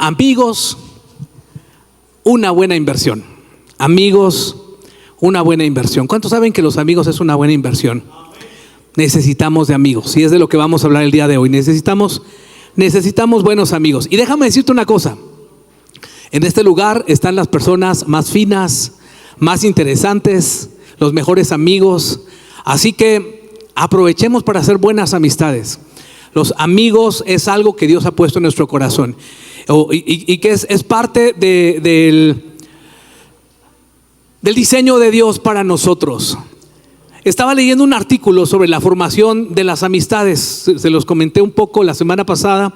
Amigos, una buena inversión. Amigos, una buena inversión. ¿Cuántos saben que los amigos es una buena inversión? Necesitamos de amigos, y es de lo que vamos a hablar el día de hoy. Necesitamos buenos amigos. Y déjame decirte una cosa. En este lugar están las personas más finas, más interesantes, los mejores amigos. Así que aprovechemos para hacer buenas amistades. Los amigos es algo que Dios ha puesto en nuestro corazón y que es parte del diseño de Dios para nosotros. Estaba leyendo un artículo sobre la formación de las amistades. Se los comenté un poco la semana pasada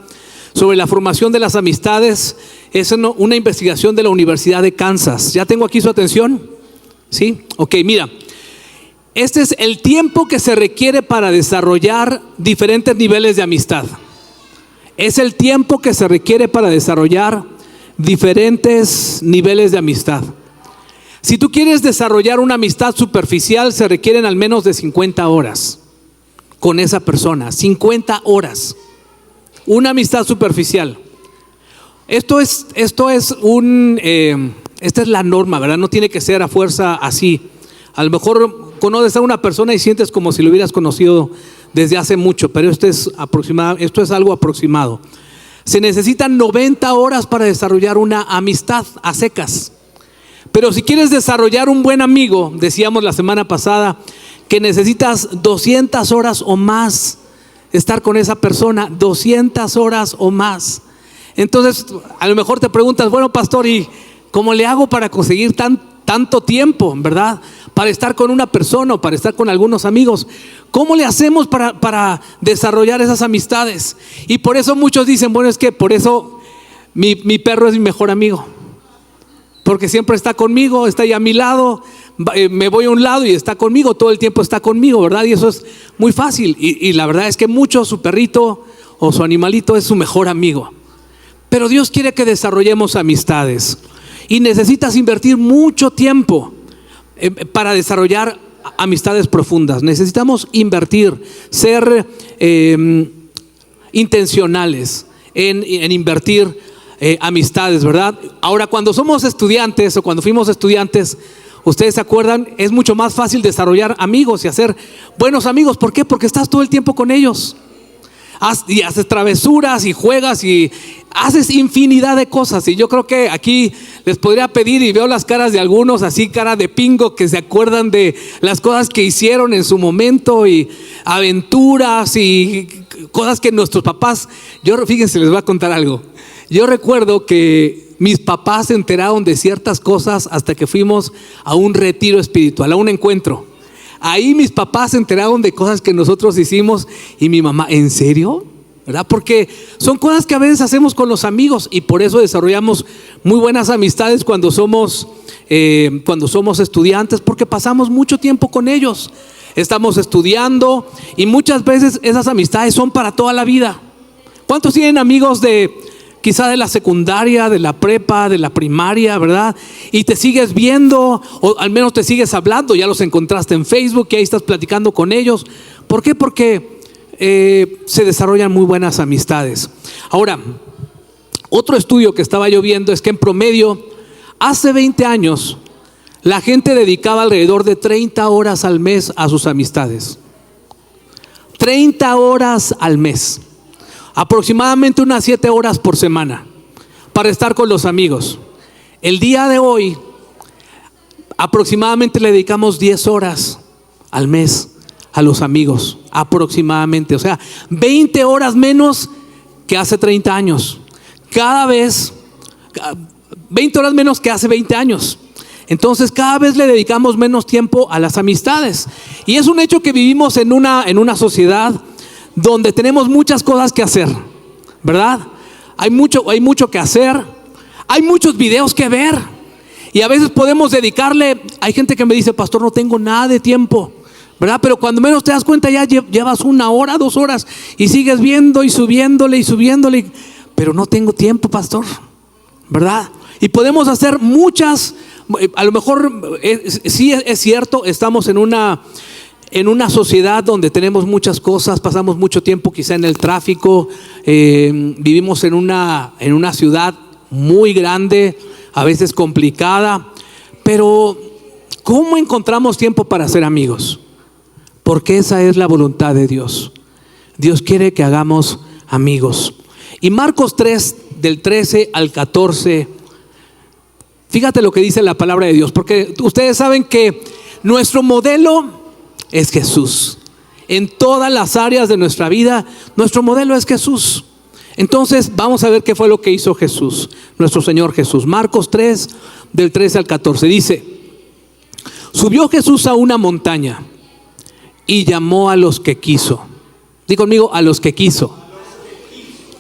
sobre la formación de las amistades. Es una investigación de la Universidad de Kansas. ¿Ya tengo aquí su atención? ¿Sí? Ok, mira. Este es el tiempo que se requiere para desarrollar diferentes niveles de amistad. Es el tiempo que se requiere para desarrollar diferentes niveles de amistad. Si tú quieres desarrollar una amistad superficial, se requieren al menos de 50 horas con esa persona. 50 horas. Una amistad superficial. Esta es la norma, ¿verdad? No tiene que ser a fuerza así. A lo mejor conoces a una persona y sientes como si lo hubieras conocido desde hace mucho, pero esto es algo aproximado. Se necesitan 90 horas para desarrollar una amistad a secas. Pero si quieres desarrollar un buen amigo, decíamos la semana pasada que necesitas 200 horas o más estar con esa persona, 200 horas o más. Entonces, a lo mejor te preguntas, bueno, pastor, ¿y cómo le hago para conseguir tanto tiempo, verdad? Para estar con una persona o para estar con algunos amigos. ¿Cómo le hacemos para desarrollar esas amistades? Y por eso muchos dicen, bueno, es que por eso mi perro es mi mejor amigo. Porque siempre está conmigo, está ahí a mi lado, me voy a un lado y está conmigo, todo el tiempo está conmigo, ¿verdad? Y eso es muy fácil. Y la verdad es que su perrito o su animalito es su mejor amigo. Pero Dios quiere que desarrollemos amistades. Y necesitas invertir mucho tiempo para desarrollar amistades profundas. Necesitamos invertir, ser intencionales en invertir amistades, ¿verdad? Ahora, cuando somos estudiantes o cuando fuimos estudiantes, ustedes se acuerdan, es mucho más fácil desarrollar amigos y hacer buenos amigos. ¿Por qué? Porque estás todo el tiempo con ellos. Y haces travesuras y juegas y haces infinidad de cosas. Y yo creo que aquí les podría pedir, y veo las caras de algunos así, cara de pingo, que se acuerdan de las cosas que hicieron en su momento y aventuras y cosas que nuestros papás, fíjense, les voy a contar algo. Yo recuerdo que mis papás se enteraron de ciertas cosas hasta que fuimos a un retiro espiritual, a un encuentro. Ahí mis papás se enteraron de cosas que nosotros hicimos y mi mamá, ¿en serio? ¿Verdad? Porque son cosas que a veces hacemos con los amigos y por eso desarrollamos muy buenas amistades cuando somos estudiantes, porque pasamos mucho tiempo con ellos. Estamos estudiando y muchas veces esas amistades son para toda la vida. ¿Cuántos tienen amigos quizá de la secundaria, de la prepa, de la primaria, ¿verdad? Y te sigues viendo, o al menos te sigues hablando, ya los encontraste en Facebook y ahí estás platicando con ellos. ¿Por qué? Porque se desarrollan muy buenas amistades. Ahora, otro estudio que estaba yo viendo es que en promedio, hace 20 años, la gente dedicaba alrededor de 30 horas al mes a sus amistades. 30 horas al mes. Aproximadamente unas 7 horas por semana para estar con los amigos. El día de hoy aproximadamente le dedicamos 10 horas al mes a los amigos, aproximadamente, o sea, 20 horas menos que hace 30 años. Cada vez 20 horas menos que hace 20 años. Entonces cada vez le dedicamos menos tiempo a las amistades. Y es un hecho que vivimos en una sociedad donde tenemos muchas cosas que hacer, ¿verdad? Hay mucho que hacer, hay muchos videos que ver y a veces podemos dedicarle. Hay gente que me dice, pastor, no tengo nada de tiempo, ¿verdad? Pero cuando menos te das cuenta ya llevas 1 hora, 2 horas y sigues viendo y subiéndole, pero no tengo tiempo, pastor, ¿verdad? Y podemos hacer muchas, a lo mejor sí es cierto, estamos en una sociedad donde tenemos muchas cosas, pasamos mucho tiempo quizá en el tráfico, vivimos en una ciudad muy grande, a veces complicada, pero ¿cómo encontramos tiempo para ser amigos? Porque esa es la voluntad de Dios. Dios quiere que hagamos amigos. Y Marcos 3, del 13 al 14, fíjate lo que dice la palabra de Dios, porque ustedes saben que nuestro modelo es Jesús. En todas las áreas de nuestra vida, nuestro modelo es Jesús. Entonces vamos a ver qué fue lo que hizo Jesús, nuestro Señor Jesús. Marcos 3, del 13 al 14, dice: subió Jesús a una montaña y llamó a los que quiso. Di conmigo, a los que quiso.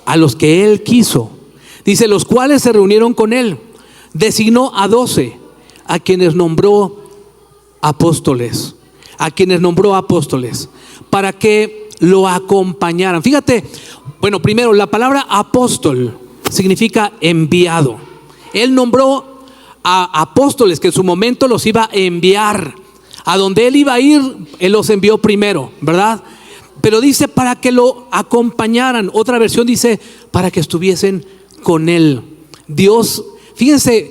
A los que él quiso. Dice, los cuales se reunieron con él. Designó a 12, a quienes nombró apóstoles. A quienes nombró apóstoles, para que lo acompañaran. Fíjate, bueno, primero, la palabra apóstol significa enviado. Él nombró a apóstoles que en su momento los iba a enviar. A donde él iba a ir, él los envió primero, ¿verdad? Pero dice para que lo acompañaran. Otra versión dice para que estuviesen con él. Dios, fíjense,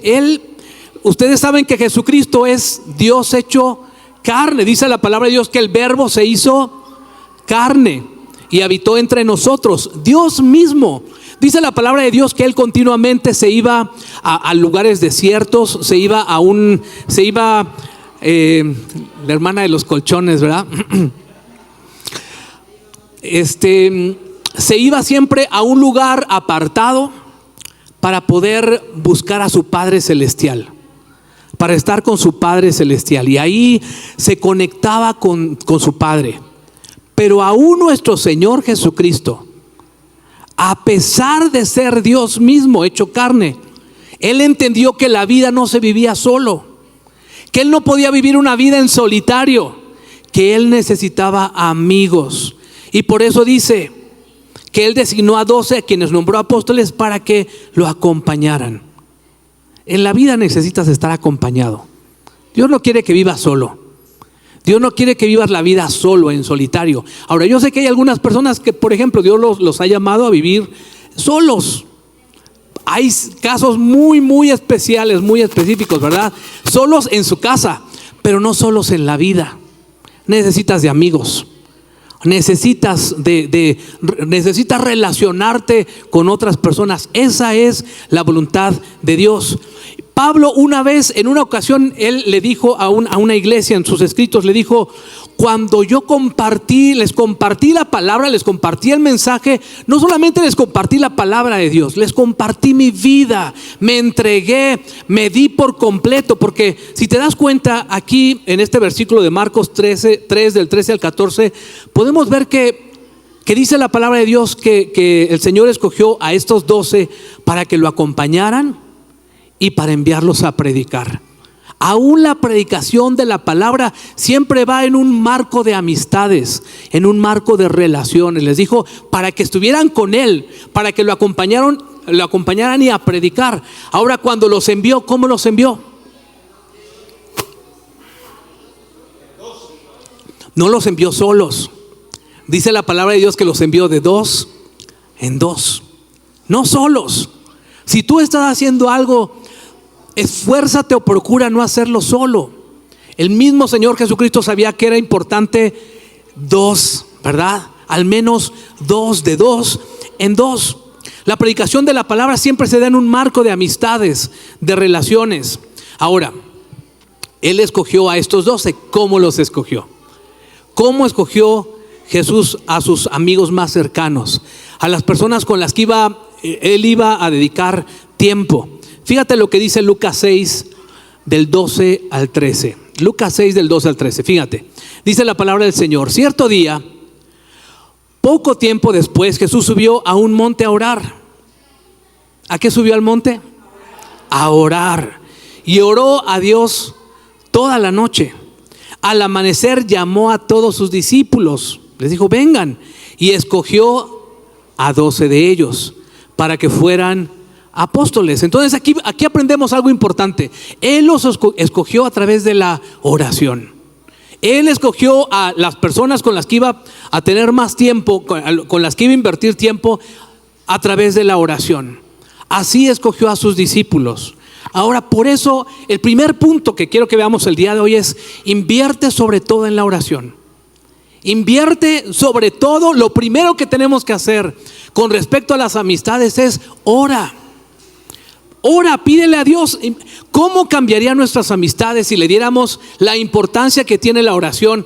ustedes saben que Jesucristo es Dios hecho carne. Dice la palabra de Dios que el verbo se hizo carne y habitó entre nosotros. Dios mismo. Dice la palabra de Dios que él continuamente se iba a lugares desiertos, se iba la hermana de los colchones, ¿verdad? Se iba siempre a un lugar apartado para poder buscar a su Padre Celestial, para estar con su Padre Celestial, y ahí se conectaba con su Padre. Pero aún nuestro Señor Jesucristo, a pesar de ser Dios mismo hecho carne, él entendió que la vida no se vivía solo, que él no podía vivir una vida en solitario, que él necesitaba amigos. Y por eso dice que él designó a 12 a quienes nombró apóstoles para que lo acompañaran. En la vida necesitas estar acompañado. Dios no quiere que vivas solo. Dios no quiere que vivas la vida solo, en solitario. Ahora, yo sé que hay algunas personas que, por ejemplo, Dios los ha llamado a vivir solos. Hay casos muy, muy especiales, muy específicos, ¿verdad? Solos en su casa, pero no solos en la vida. Necesitas de amigos. Necesitas necesitas relacionarte con otras personas. Esa es la voluntad de Dios. Pablo una vez, en una ocasión, él le dijo a una iglesia en sus escritos, le dijo: cuando yo les compartí la palabra, les compartí el mensaje, no solamente les compartí la palabra de Dios, les compartí mi vida, me entregué, me di por completo. Porque si te das cuenta, aquí en este versículo de Marcos 3 del 13 al 14, podemos ver que dice la palabra de Dios que el Señor escogió a estos 12 para que lo acompañaran y para enviarlos a predicar. Aún la predicación de la palabra siempre va en un marco de amistades, en un marco de relaciones. Les dijo para que estuvieran con él, para que lo acompañaran y a predicar. Ahora, cuando los envió, ¿cómo los envió? No los envió solos. Dice la palabra de Dios que los envió de 2 en 2, no solos. Si tú estás haciendo algo, esfuérzate o procura no hacerlo solo. El mismo Señor Jesucristo sabía que era importante 2, ¿verdad? Al menos 2, de 2 en 2. La predicación de la palabra siempre se da en un marco de amistades, de relaciones. Ahora, él escogió a estos 12. ¿Cómo los escogió? ¿Cómo escogió Jesús a sus amigos más cercanos? A las personas con las que él iba a dedicar tiempo. Fíjate lo que dice Lucas 6 del 12 al 13. Lucas 6 del 12 al 13, fíjate. Dice la palabra del Señor: cierto día, poco tiempo después, Jesús subió a un monte a orar. ¿A qué subió al monte? A orar. Y oró a Dios toda la noche. Al amanecer llamó a todos sus discípulos. Les dijo: vengan. Y escogió a 12 de ellos para que fueran apóstoles. Entonces aquí aprendemos algo importante. Él los escogió a través de la oración. Él escogió a las personas con las que iba a tener más tiempo, con las que iba a invertir tiempo, a través de la oración. así escogió a sus discípulos. Ahora, por eso, el primer punto que quiero que veamos el día de hoy es: invierte sobre todo en la oración. Invierte sobre todo. Lo primero que tenemos que hacer con respecto a las amistades es ora. Ora, pídele a Dios. ¿Cómo cambiaría nuestras amistades si le diéramos la importancia que tiene la oración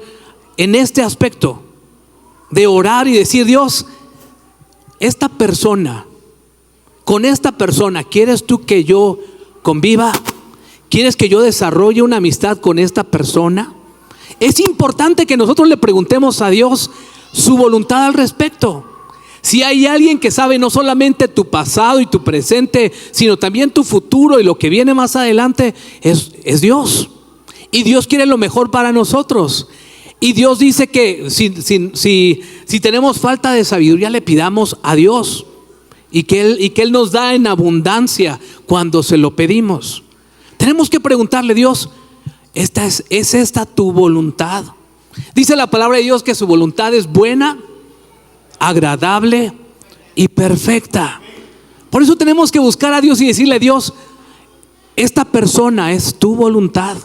en este aspecto? De orar y decir: Dios, con esta persona, ¿quieres tú que yo conviva? ¿Quieres que yo desarrolle una amistad con esta persona? Es importante que nosotros le preguntemos a Dios su voluntad al respecto. Si hay alguien que sabe no solamente tu pasado y tu presente, sino también tu futuro y lo que viene más adelante, es Dios. Y Dios quiere lo mejor para nosotros. Y Dios dice que si tenemos falta de sabiduría, le pidamos a Dios. Y que Él nos da en abundancia cuando se lo pedimos. Tenemos que preguntarle: Dios, ¿es esta tu voluntad? Dice la palabra de Dios que su voluntad es buena, agradable y perfecta. Por eso tenemos que buscar a Dios y decirle: Dios, esta persona es tu voluntad.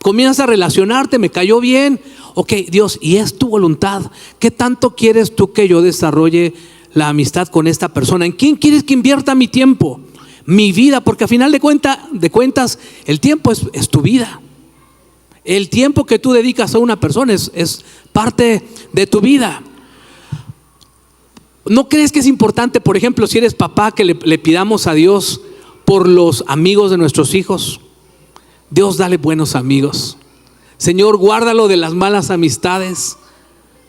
Comienzas a relacionarte, me cayó bien. Ok, Dios, ¿y es tu voluntad? ¿Qué tanto quieres tú que yo desarrolle la amistad con esta persona? ¿En quién quieres que invierta mi tiempo, mi vida? Porque al final de cuentas, el tiempo es tu vida. El tiempo que tú dedicas a una persona es parte de tu vida. ¿No crees que es importante, por ejemplo, si eres papá, que le pidamos a Dios por los amigos de nuestros hijos? Dios, dale buenos amigos. Señor, guárdalo de las malas amistades,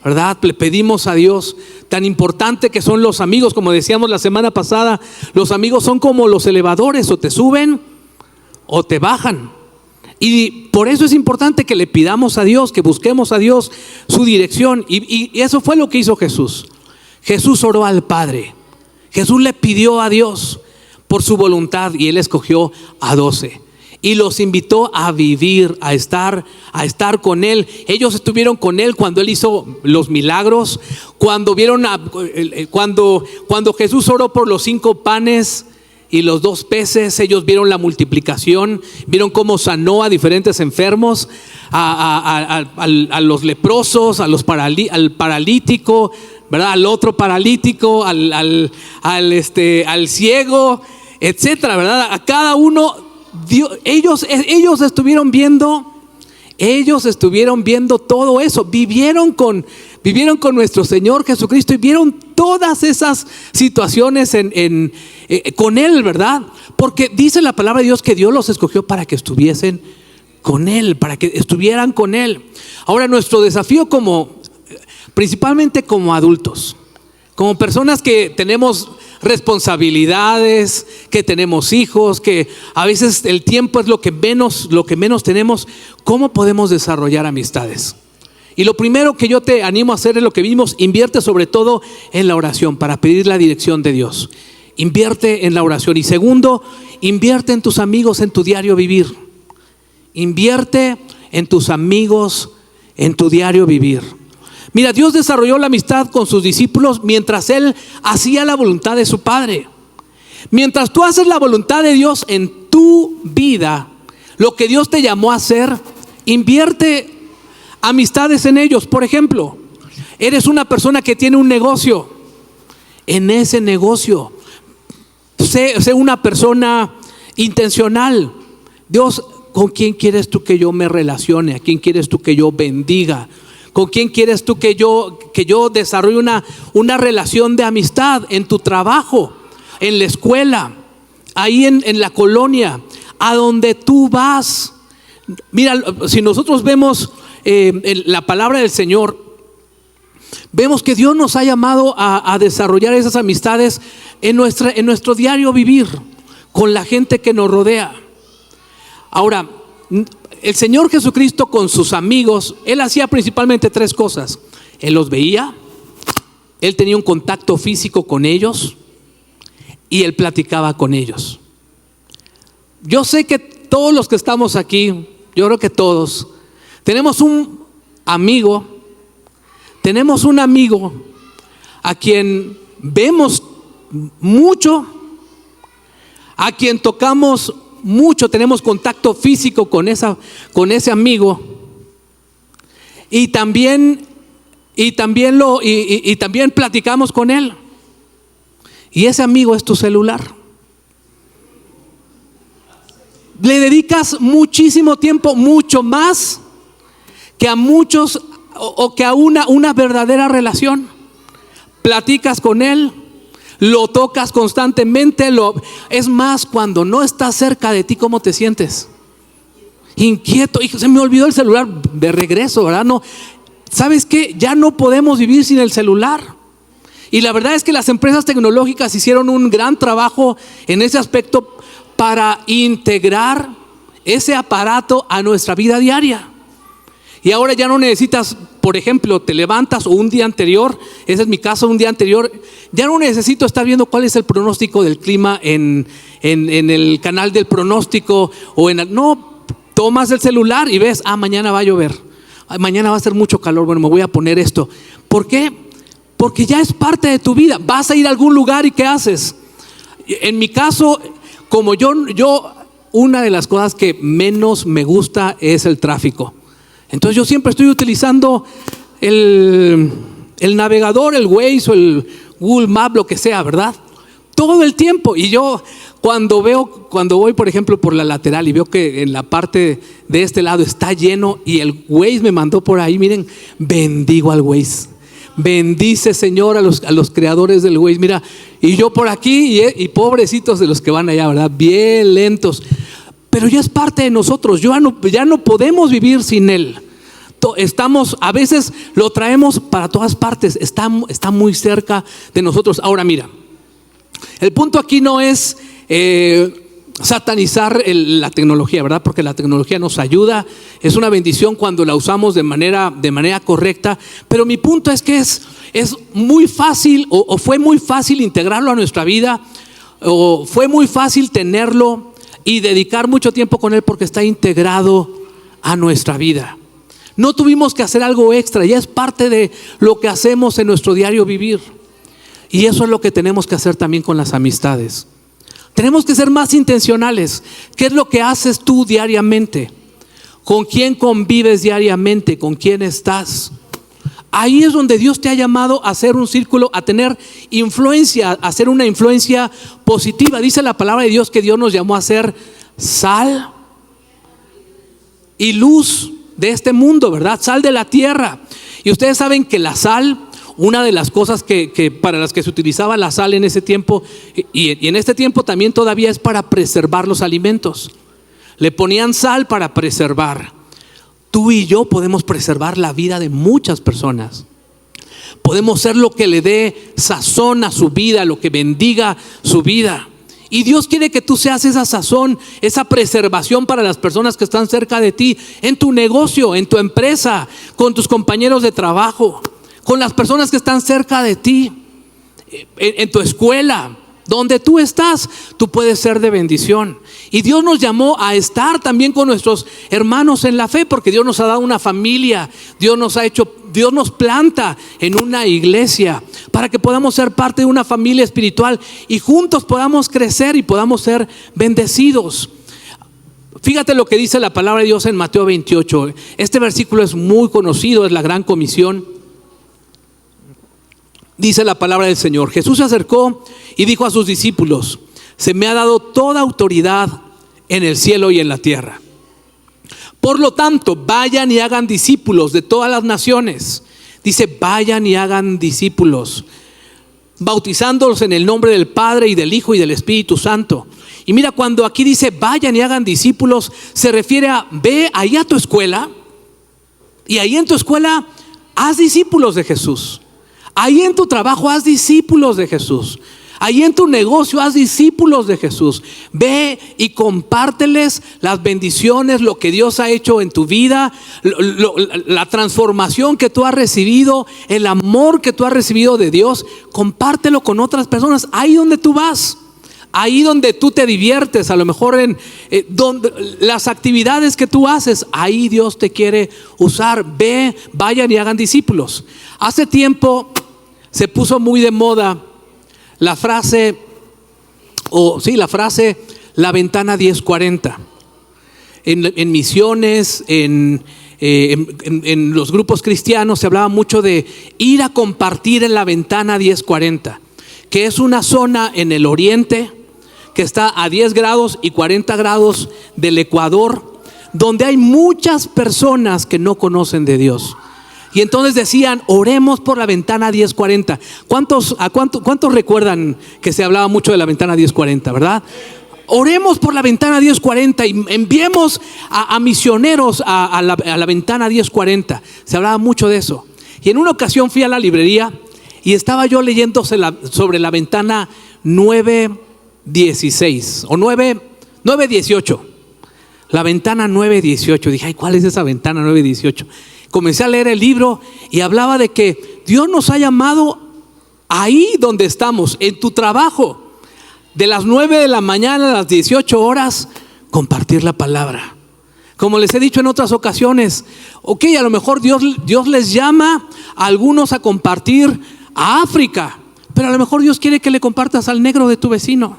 ¿verdad? Le pedimos a Dios. Tan importante que son los amigos, como decíamos la semana pasada, los amigos son como los elevadores: o te suben o te bajan. Y por eso es importante que le pidamos a Dios, que busquemos a Dios su dirección. Y eso fue lo que hizo Jesús. Jesús oró al Padre. Jesús le pidió a Dios por su voluntad, y Él escogió a 12 y los invitó a vivir, a estar con Él. Ellos estuvieron con Él cuando Él hizo los milagros, cuando Jesús oró por los 5 panes y los 2 peces. Ellos vieron la multiplicación, vieron cómo sanó a diferentes enfermos, a los leprosos, al paralítico, ¿verdad? Al otro paralítico, al ciego, etcétera, ¿verdad? A cada uno. Ellos estuvieron viendo todo eso. Vivieron con nuestro Señor Jesucristo y vieron todas esas situaciones con Él, ¿verdad? Porque dice la palabra de Dios que Dios los escogió para que estuviesen con Él, para que estuvieran con Él. Ahora, nuestro desafío principalmente como adultos, como personas que tenemos responsabilidades, que tenemos hijos, que a veces el tiempo es lo que menos tenemos, ¿cómo podemos desarrollar amistades? Y lo primero que yo te animo a hacer es lo que vimos: invierte sobre todo en la oración para pedir la dirección de Dios. Invierte en la oración. Y segundo, invierte en tus amigos, en tu diario vivir. Invierte en tus amigos, en tu diario vivir. Mira, Dios desarrolló la amistad con sus discípulos mientras Él hacía la voluntad de su Padre. Mientras tú haces la voluntad de Dios en tu vida, lo que Dios te llamó a hacer, invierte amistades en ellos. Por ejemplo, eres una persona que tiene un negocio. En ese negocio, sé una persona intencional. Dios, ¿con quién quieres tú que yo me relacione? ¿A quién quieres tú que yo bendiga? ¿Con quién quieres tú que yo desarrolle una relación de amistad en tu trabajo, en la escuela, ahí en la colonia, a donde tú vas? Mira, si nosotros vemos la palabra del Señor, vemos que Dios nos ha llamado a desarrollar esas amistades en nuestro diario vivir, con la gente que nos rodea. Ahora, el Señor Jesucristo con sus amigos, Él hacía principalmente 3 cosas. Él los veía, Él tenía un contacto físico con ellos y Él platicaba con ellos. Yo sé que todos los que estamos aquí, yo creo que todos, tenemos un amigo a quien vemos mucho, a quien tocamos mucho, tenemos contacto físico con ese amigo, y también platicamos con él, y ese amigo es tu celular. Le dedicas muchísimo tiempo, mucho más que a muchos o que a una verdadera relación. Platicas con él, lo tocas constantemente, es más, cuando no está cerca de ti, ¿cómo te sientes? Inquieto. Hijo, se me olvidó el celular, de regreso, ¿verdad? No, ¿sabes qué? Ya no podemos vivir sin el celular. Y la verdad es que las empresas tecnológicas hicieron un gran trabajo en ese aspecto para integrar ese aparato a nuestra vida diaria. Y ahora ya no necesitas, por ejemplo, te levantas o un día anterior, ese es mi caso, un día anterior, ya no necesito estar viendo cuál es el pronóstico del clima en el canal del pronóstico no, tomas el celular y ves, mañana va a llover, mañana va a ser mucho calor, bueno, me voy a poner esto. ¿Por qué? Porque ya es parte de tu vida. Vas a ir a algún lugar y ¿qué haces? En mi caso, como yo una de las cosas que menos me gusta es el tráfico. Entonces yo siempre estoy utilizando el navegador, el Waze o el Google Maps, lo que sea, ¿verdad? Todo el tiempo. Y yo cuando voy, por ejemplo, por la lateral y veo que en la parte de este lado está lleno y el Waze me mandó por ahí, miren, bendigo al Waze. Bendice, Señor, a los creadores del Waze. Mira, y yo por aquí y pobrecitos de los que van allá, ¿verdad? Bien lentos. Pero ya es parte de nosotros. Ya no podemos vivir sin él. A veces lo traemos para todas partes. Está muy cerca de nosotros. Ahora mira, el punto aquí no es satanizar la tecnología, ¿verdad? Porque la tecnología nos ayuda, es una bendición cuando la usamos de manera correcta, pero mi punto es que es muy fácil o fue muy fácil integrarlo a nuestra vida, o fue muy fácil tenerlo y dedicar mucho tiempo con él porque está integrado a nuestra vida. No tuvimos que hacer algo extra, ya es parte de lo que hacemos en nuestro diario vivir, y eso es lo que tenemos que hacer también con las amistades. Tenemos que ser más intencionales. ¿Qué es lo que haces tú diariamente? ¿Con quién convives diariamente? ¿Con quién estás? Ahí es donde Dios te ha llamado a hacer un círculo, a tener influencia, a hacer una influencia positiva. Dice la palabra de Dios que Dios nos llamó a ser sal y luz de este mundo, ¿verdad? Sal de la tierra. Y ustedes saben que la sal, una de las cosas que para las que se utilizaba la sal en ese tiempo, y en este tiempo también todavía, es para preservar los alimentos. Le ponían sal para preservar. Tú y yo podemos preservar la vida de muchas personas. Podemos ser lo que le dé sazón a su vida, lo que bendiga su vida. Y Dios quiere que tú seas esa sazón, esa preservación para las personas que están cerca de ti, en tu negocio, en tu empresa, con tus compañeros de trabajo, con las personas que están cerca de ti, en tu escuela, donde tú estás, tú puedes ser de bendición. Y Dios nos llamó a estar también con nuestros hermanos en la fe, porque Dios nos ha dado una familia, Dios nos planta en una iglesia para que podamos ser parte de una familia espiritual y juntos podamos crecer y podamos ser bendecidos. Fíjate lo que dice la palabra de Dios en Mateo 28. Este versículo es muy conocido, es la gran comisión. Dice la palabra del Señor: Jesús se acercó y dijo a sus discípulos: se me ha dado toda autoridad en el cielo y en la tierra. Por lo tanto, vayan y hagan discípulos de todas las naciones. Dice, vayan y hagan discípulos, bautizándolos en el nombre del Padre y del Hijo y del Espíritu Santo. Y mira, cuando aquí dice vayan y hagan discípulos, se refiere a: ve ahí a tu escuela, y ahí en tu escuela haz discípulos de Jesús. Ahí en tu trabajo haz discípulos de Jesús. Ahí en tu negocio haz discípulos de Jesús. Ve y compárteles las bendiciones, lo que Dios ha hecho en tu vida, la transformación que tú has recibido, el amor que tú has recibido de Dios. Compártelo con otras personas. Ahí donde tú vas, ahí donde tú te diviertes, a lo mejor donde las actividades que tú haces, ahí Dios te quiere usar. Vayan y hagan discípulos. Hace tiempo se puso muy de moda la frase la ventana 1040. En misiones, en los grupos cristianos se hablaba mucho de ir a compartir en la ventana 1040, que es una zona en el oriente que está a 10 grados y 40 grados del Ecuador, donde hay muchas personas que no conocen de Dios. Y entonces decían, oremos por la ventana 1040. ¿Cuántos recuerdan que se hablaba mucho de la ventana 1040, verdad? Oremos por la ventana 1040 y enviemos a misioneros a la ventana 1040. Se hablaba mucho de eso. Y en una ocasión fui a la librería y estaba yo leyendo sobre la ventana 916 o 918. La ventana 918. Dije, ay, ¿cuál es esa ventana 918? Comencé a leer el libro y hablaba de que Dios nos ha llamado ahí donde estamos, en tu trabajo. De las 9 de la mañana a las 18 horas, compartir la palabra. Como les he dicho en otras ocasiones, ok, a lo mejor Dios les llama a algunos a compartir a África, pero a lo mejor Dios quiere que le compartas al negro de tu vecino.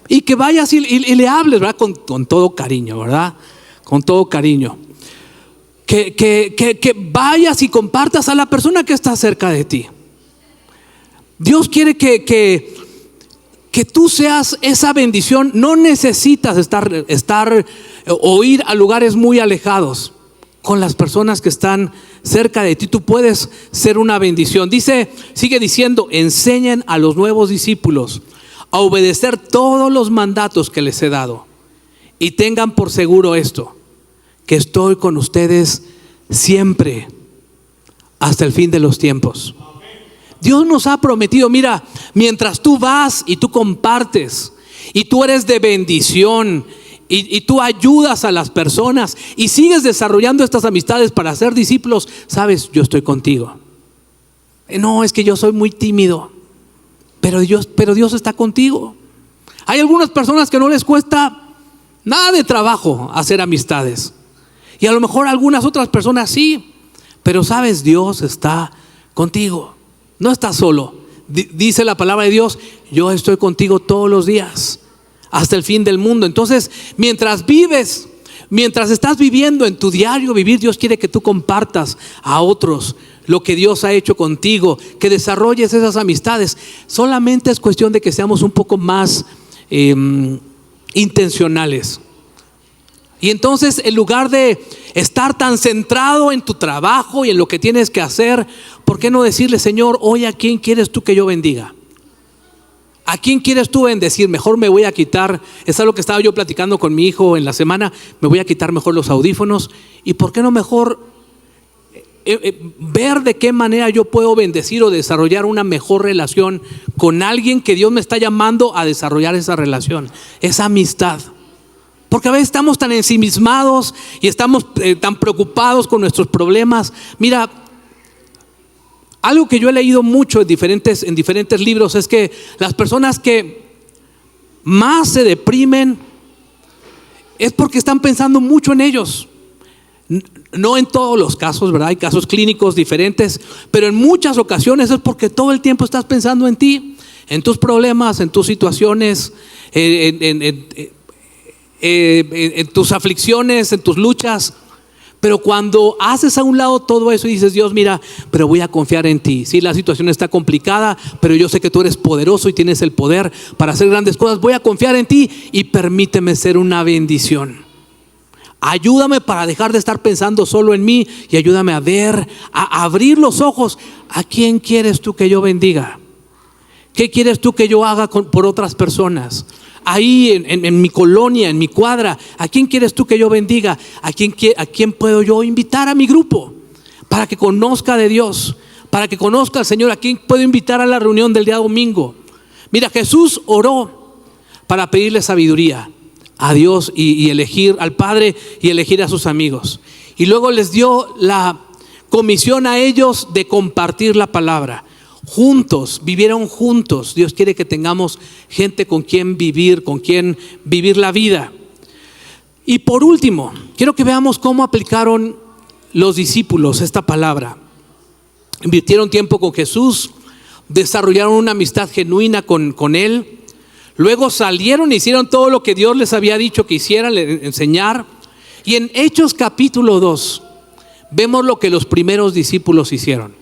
Y que vayas y le hables, ¿verdad? Con todo cariño, ¿verdad? Con todo cariño. Que vayas y compartas a la persona que está cerca de ti. Dios quiere que tú seas esa bendición. No necesitas estar o ir a lugares muy alejados. Con las personas que están cerca de ti, tú puedes ser una bendición. Sigue diciendo, enseñen a los nuevos discípulos a obedecer todos los mandatos que les he dado. Y tengan por seguro esto, que estoy con ustedes siempre hasta el fin de los tiempos. Dios nos ha prometido, mira, mientras tú vas y tú compartes y tú eres de bendición y tú ayudas a las personas y sigues desarrollando estas amistades para ser discípulos, sabes, yo estoy contigo. No, es que yo soy muy tímido, pero Dios está contigo. Hay algunas personas que no les cuesta nada de trabajo hacer amistades. Y a lo mejor algunas otras personas sí, pero sabes, Dios está contigo. No estás solo. Dice la palabra de Dios, yo estoy contigo todos los días, hasta el fin del mundo. Entonces, mientras estás viviendo en tu diario vivir, Dios quiere que tú compartas a otros lo que Dios ha hecho contigo, que desarrolles esas amistades. Solamente es cuestión de que seamos un poco más intencionales. Y entonces, en lugar de estar tan centrado en tu trabajo y en lo que tienes que hacer, ¿por qué no decirle, Señor, hoy a quién quieres tú que yo bendiga? ¿A quién quieres tú bendecir? Mejor me voy a quitar, es algo que estaba yo platicando con mi hijo en la semana, me voy a quitar mejor los audífonos. ¿Y por qué no mejor ver de qué manera yo puedo bendecir o desarrollar una mejor relación con alguien que Dios me está llamando a desarrollar esa relación, esa amistad? Porque a veces estamos tan ensimismados y estamos tan preocupados con nuestros problemas. Mira, algo que yo he leído mucho en diferentes libros es que las personas que más se deprimen es porque están pensando mucho en ellos. No en todos los casos, ¿verdad? Hay casos clínicos diferentes, pero en muchas ocasiones es porque todo el tiempo estás pensando en ti, en tus problemas, en tus situaciones, en tus aflicciones, en tus luchas. Pero cuando haces a un lado todo eso y dices, Dios, mira, pero voy a confiar en ti. Sí, la situación está complicada, pero yo sé que tú eres poderoso y tienes el poder para hacer grandes cosas. Voy a confiar en ti y permíteme ser una bendición. Ayúdame para dejar de estar pensando solo en mí y ayúdame a ver, a abrir los ojos. ¿A quién quieres tú que yo bendiga? ¿Qué quieres tú que yo haga por otras personas? Ahí en mi colonia, en mi cuadra, ¿a quién quieres tú que yo bendiga? ¿A quién puedo yo invitar a mi grupo para que conozca de Dios, para que conozca al Señor? ¿A quién puedo invitar a la reunión del día domingo? Mira, Jesús oró para pedirle sabiduría a Dios y elegir al Padre y elegir a sus amigos. Y luego les dio la comisión a ellos de compartir la palabra. Juntos, vivieron juntos. Dios quiere que tengamos gente con quien vivir la vida. Y por último, quiero que veamos cómo aplicaron los discípulos esta palabra. Invirtieron tiempo con Jesús, desarrollaron una amistad genuina con Él. Luego salieron e hicieron todo lo que Dios les había dicho que hicieran, enseñar. Y en Hechos capítulo 2 vemos lo que los primeros discípulos hicieron.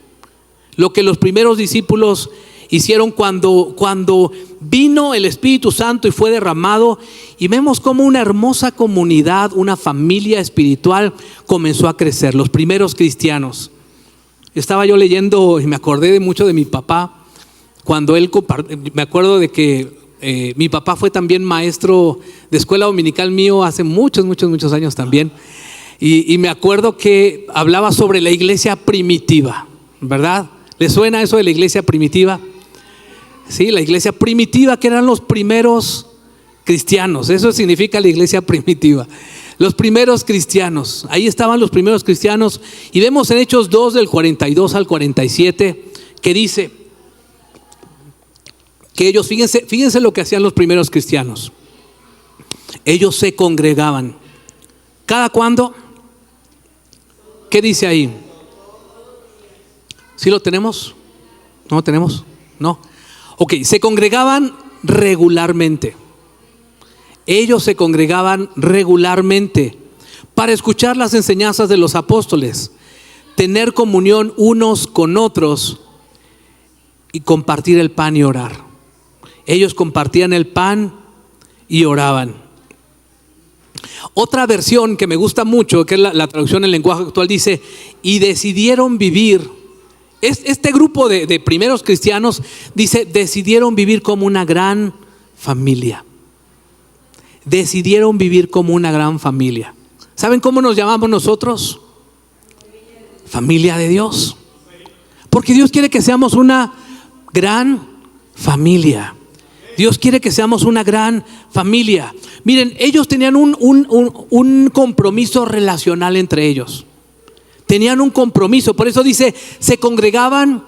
Lo que los primeros discípulos hicieron cuando vino el Espíritu Santo y fue derramado. Y vemos cómo una hermosa comunidad, una familia espiritual comenzó a crecer. Los primeros cristianos. Estaba yo leyendo y me acordé mucho de mi papá. Cuando él me acuerdo de que mi papá fue también maestro de escuela dominical mío hace muchos años también. Y me acuerdo que hablaba sobre la iglesia primitiva, ¿verdad? ¿Le suena eso de la iglesia primitiva? Sí, la iglesia primitiva, que eran los primeros cristianos. Eso significa la iglesia primitiva. Los primeros cristianos. Ahí estaban los primeros cristianos. Y vemos en Hechos 2 del 42 al 47 que dice que ellos, fíjense lo que hacían los primeros cristianos. Ellos se congregaban. ¿Cada cuándo? ¿Qué dice ahí? ¿Sí lo tenemos? ¿No lo tenemos? No. Ok, se congregaban regularmente. Ellos se congregaban regularmente para escuchar las enseñanzas de los apóstoles, tener comunión unos con otros y compartir el pan y orar. Ellos compartían el pan y oraban. Otra versión que me gusta mucho, que es la traducción en lenguaje actual, dice: y decidieron vivir. Este grupo de primeros cristianos dice: decidieron vivir como una gran familia. Decidieron vivir como una gran familia. ¿Saben cómo nos llamamos nosotros? Familia de Dios. Porque Dios quiere que seamos una gran familia. Dios quiere que seamos una gran familia. Miren, ellos tenían un compromiso relacional entre ellos. Tenían un compromiso. Por eso dice, se congregaban.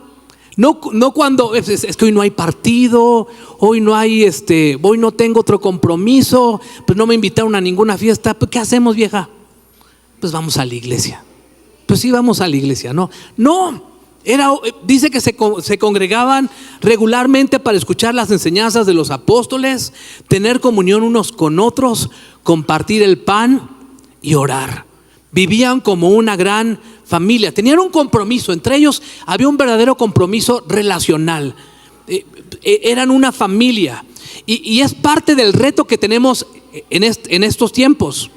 No cuando es que hoy no hay partido, hoy no hay hoy no tengo otro compromiso, pues no me invitaron a ninguna fiesta. Pues ¿qué hacemos, vieja? Pues vamos a la iglesia. Pues sí, vamos a la iglesia. No, dice que se congregaban regularmente para escuchar las enseñanzas de los apóstoles, tener comunión unos con otros, compartir el pan y orar. Vivían como una gran familia, tenían un compromiso, entre ellos había un verdadero compromiso relacional. Eran una familia y es parte del reto que tenemos en estos tiempos.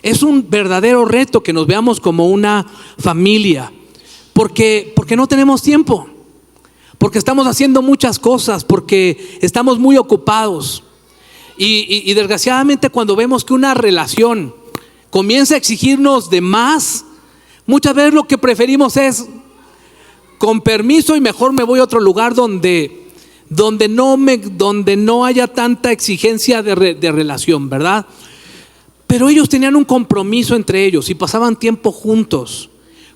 Es un verdadero reto que nos veamos como una familia, porque no tenemos tiempo, porque estamos haciendo muchas cosas, porque estamos muy ocupados y desgraciadamente cuando vemos que una relación comienza a exigirnos de más, muchas veces lo que preferimos es con permiso y mejor me voy a otro lugar donde no haya tanta exigencia de relación, ¿verdad? Pero ellos tenían un compromiso entre ellos y pasaban tiempo juntos,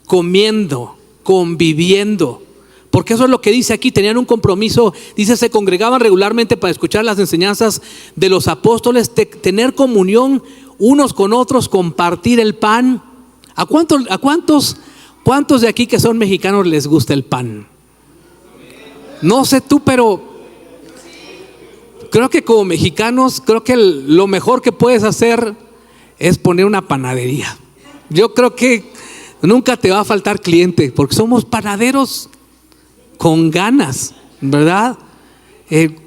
comiendo, conviviendo. Porque eso es lo que dice aquí, tenían un compromiso. Dice, se congregaban regularmente para escuchar las enseñanzas de los apóstoles, tener comunión unos con otros, compartir el pan. ¿A cuántos de aquí que son mexicanos les gusta el pan? No sé tú, pero creo que como mexicanos, creo que lo mejor que puedes hacer es poner una panadería. Yo creo que nunca te va a faltar cliente, porque somos panaderos con ganas, ¿verdad?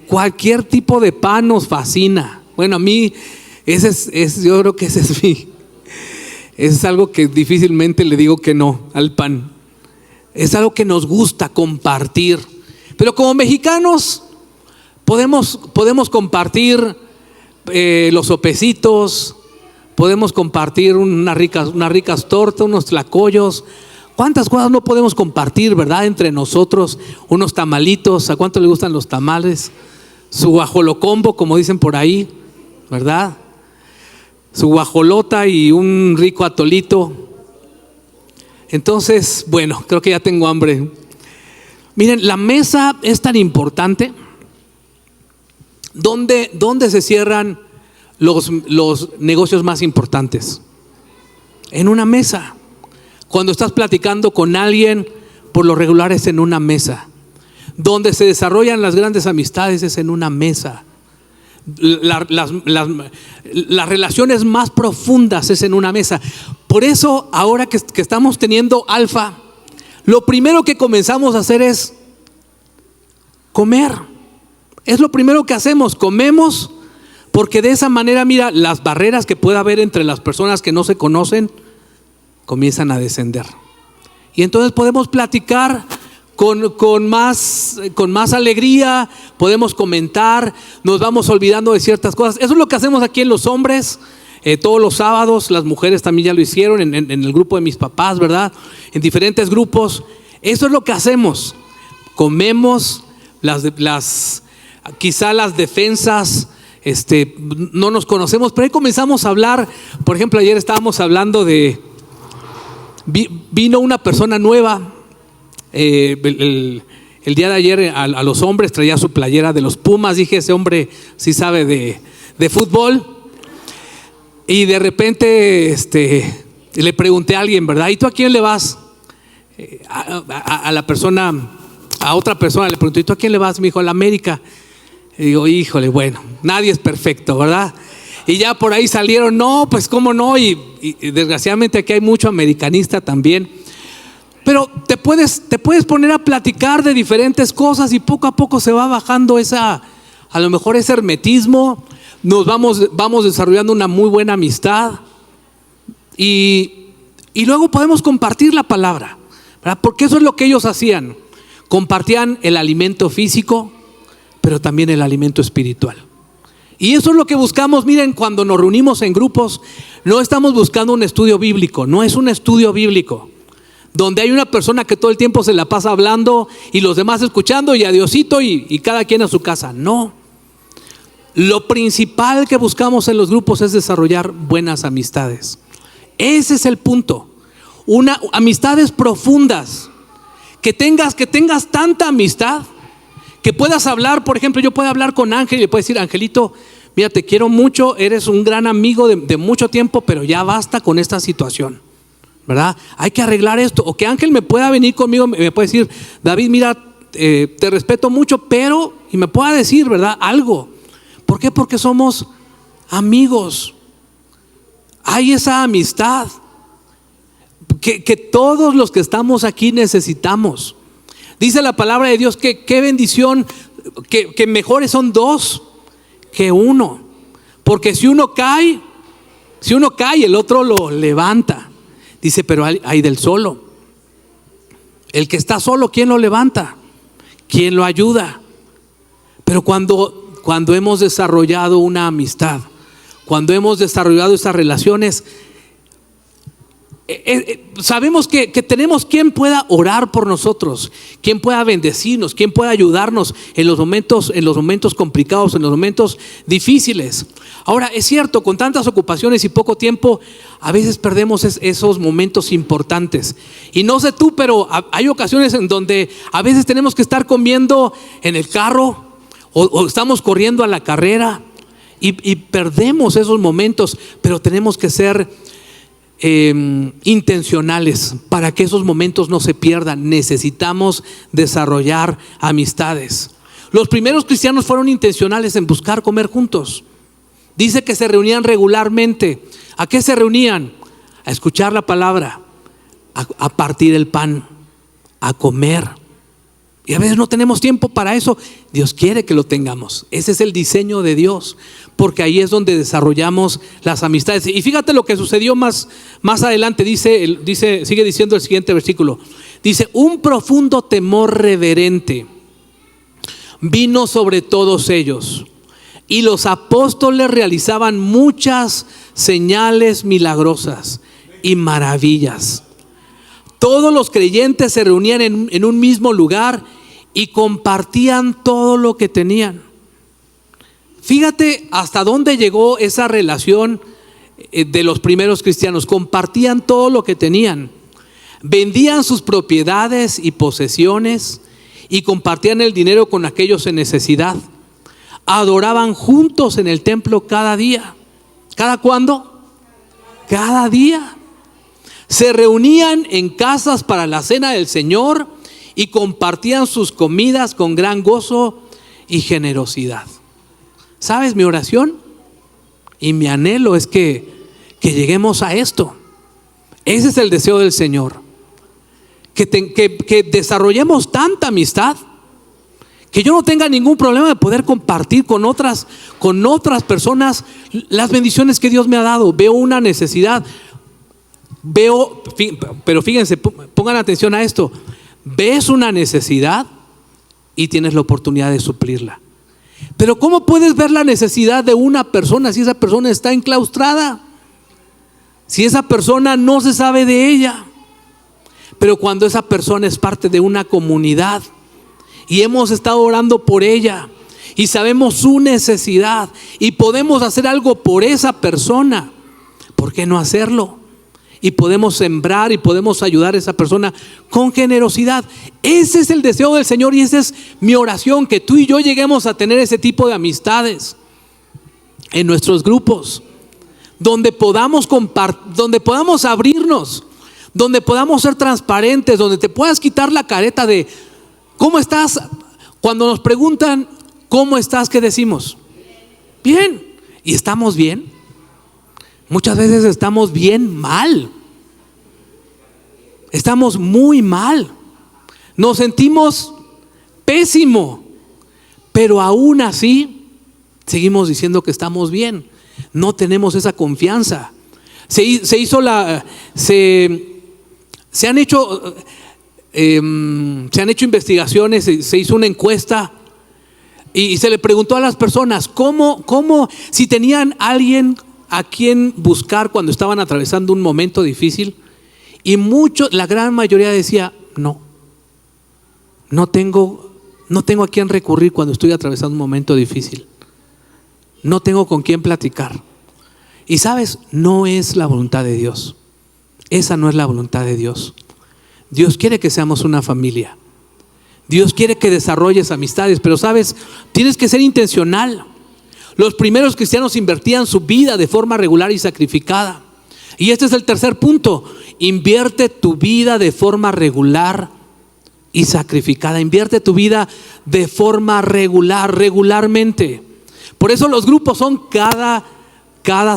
Cualquier tipo de pan nos fascina. Bueno, a mí yo creo que ese es algo que difícilmente le digo que no al pan. Es algo que nos gusta compartir. Pero como mexicanos podemos compartir los sopecitos, podemos compartir unas ricas tortas, unos tlacoyos. ¿Cuántas cosas no podemos compartir, verdad? Entre nosotros, unos tamalitos. ¿A cuánto le gustan los tamales? Su guajolocombo, como dicen por ahí, ¿verdad? Su guajolota y un rico atolito. Entonces, bueno, creo que ya tengo hambre. Miren, la mesa es tan importante. ¿Dónde se cierran los negocios más importantes? En una mesa. Cuando estás platicando con alguien, por lo regular es en una mesa. Donde se desarrollan las grandes amistades es en una mesa. las relaciones más profundas es en una mesa. Por eso ahora que estamos teniendo Alfa, lo primero que comenzamos a hacer es comer. Es lo primero que hacemos, comemos, porque de esa manera, mira, las barreras que pueda haber entre las personas que no se conocen comienzan a descender. Y entonces podemos platicar con más alegría, podemos comentar, nos vamos olvidando de ciertas cosas. Eso es lo que hacemos aquí en Los Hombres, todos los sábados. Las mujeres también ya lo hicieron en el grupo de mis papás, ¿verdad? En diferentes grupos. Eso es lo que hacemos. Comemos, quizá las defensas, no nos conocemos, pero ahí comenzamos a hablar. Por ejemplo, ayer estábamos hablando vino una persona nueva. El día de ayer a Los Hombres traía su playera de los Pumas. Dije, ese hombre sí sabe de fútbol. Y de repente le pregunté a alguien, ¿verdad? ¿Y tú a quién le vas? A otra persona le pregunté, ¿y tú a quién le vas? Me dijo, a la América. Y digo, híjole, bueno, nadie es perfecto, ¿verdad? Y ya por ahí salieron, no, pues cómo no. Y desgraciadamente aquí hay mucho americanista también. Pero te puedes poner a platicar de diferentes cosas y poco a poco se va bajando a lo mejor ese hermetismo. Nos vamos desarrollando una muy buena amistad y luego podemos compartir la palabra, ¿verdad? Porque eso es lo que ellos hacían. Compartían el alimento físico, pero también el alimento espiritual. Y eso es lo que buscamos. Miren, cuando nos reunimos en grupos, no estamos buscando un estudio bíblico, no es un estudio bíblico donde hay una persona que todo el tiempo se la pasa hablando y los demás escuchando y adiosito y cada quien a su casa. No. Lo principal que buscamos en los grupos es desarrollar buenas amistades. Ese es el punto. Amistades profundas. Que tengas tanta amistad que puedas hablar. Por ejemplo, yo puedo hablar con Ángel y le puedo decir, Angelito, mira, te quiero mucho, eres un gran amigo de mucho tiempo, pero ya basta con esta situación, ¿verdad? Hay que arreglar esto. O que Ángel me pueda venir conmigo, me puede decir, David, mira, te respeto mucho, pero, y me pueda decir, ¿verdad? Algo. ¿Por qué? Porque somos amigos. Hay esa amistad que todos los que estamos aquí necesitamos. Dice la palabra de Dios que qué bendición, que mejores son dos que uno. Porque si uno cae, el otro lo levanta. Dice, pero hay del solo. El que está solo, ¿quién lo levanta? ¿Quién lo ayuda? Pero cuando hemos desarrollado una amistad, cuando hemos desarrollado esas relaciones, sabemos que tenemos quien pueda orar por nosotros, quien pueda bendecirnos, quien pueda ayudarnos en los momentos complicados, en los momentos difíciles. Ahora, es cierto, con tantas ocupaciones y poco tiempo, a veces perdemos esos momentos importantes. Y no sé tú, pero hay ocasiones en donde a veces tenemos que estar comiendo en el carro o estamos corriendo a la carrera y perdemos esos momentos, pero tenemos que ser intencionales para que esos momentos no se pierdan. Necesitamos desarrollar amistades. Los primeros cristianos fueron intencionales en buscar comer juntos. Dice que se reunían regularmente. ¿A qué se reunían? A escuchar la palabra, a partir el pan, a comer. Y a veces no tenemos tiempo para eso. Dios quiere que lo tengamos. Ese es el diseño de Dios, porque ahí es donde desarrollamos las amistades. Y fíjate lo que sucedió más adelante. Sigue diciendo el siguiente versículo. Dice, un profundo temor reverente vino sobre todos ellos, y los apóstoles realizaban muchas señales milagrosas y maravillas. Todos los creyentes se reunían en un mismo lugar y compartían todo lo que tenían. Fíjate hasta dónde llegó esa relación de los primeros cristianos. Compartían todo lo que tenían. Vendían sus propiedades y posesiones y compartían el dinero con aquellos en necesidad. Adoraban juntos en el templo cada día. ¿Cada cuándo? Cada día. Se reunían en casas para la cena del Señor y compartían sus comidas con gran gozo y generosidad. ¿Sabes? Mi oración y mi anhelo es que lleguemos a esto. Ese es el deseo del Señor. Que desarrollemos tanta amistad que yo no tenga ningún problema de poder compartir con otras personas las bendiciones que Dios me ha dado. Veo una necesidad, pero fíjense, pongan atención a esto. Ves una necesidad y tienes la oportunidad de suplirla. Pero ¿cómo puedes ver la necesidad de una persona si esa persona está enclaustrada? Si esa persona no se sabe de ella. Pero cuando esa persona es parte de una comunidad y hemos estado orando por ella y sabemos su necesidad y podemos hacer algo por esa persona, ¿por qué no hacerlo? Y podemos sembrar y podemos ayudar a esa persona con generosidad. Ese es el deseo del Señor y esa es mi oración, que tú y yo lleguemos a tener ese tipo de amistades en nuestros grupos, donde podamos compartir, donde podamos abrirnos, donde podamos ser transparentes, donde te puedas quitar la careta de ¿cómo estás? Cuando nos preguntan ¿cómo estás? ¿Qué decimos? Bien. ¿Y estamos bien? Muchas veces estamos bien mal. Estamos muy mal. Nos sentimos pésimo. Pero aún así seguimos diciendo que estamos bien. No tenemos esa confianza. Se han hecho investigaciones, se hizo una encuesta y se le preguntó a las personas cómo si tenían alguien a quien buscar cuando estaban atravesando un momento difícil, y la gran mayoría decía no tengo a quién recurrir cuando estoy atravesando un momento difícil, no tengo con quién platicar. Y sabes, no es la voluntad de Dios. Esa no es la voluntad de Dios. Dios quiere que seamos una familia. Dios quiere que desarrolles amistades, pero sabes, tienes que ser intencional. Los primeros cristianos invertían su vida de forma regular y sacrificada. Y este es el tercer punto. Invierte tu vida de forma regular y sacrificada. Invierte tu vida de forma regularmente. Por eso los grupos son cada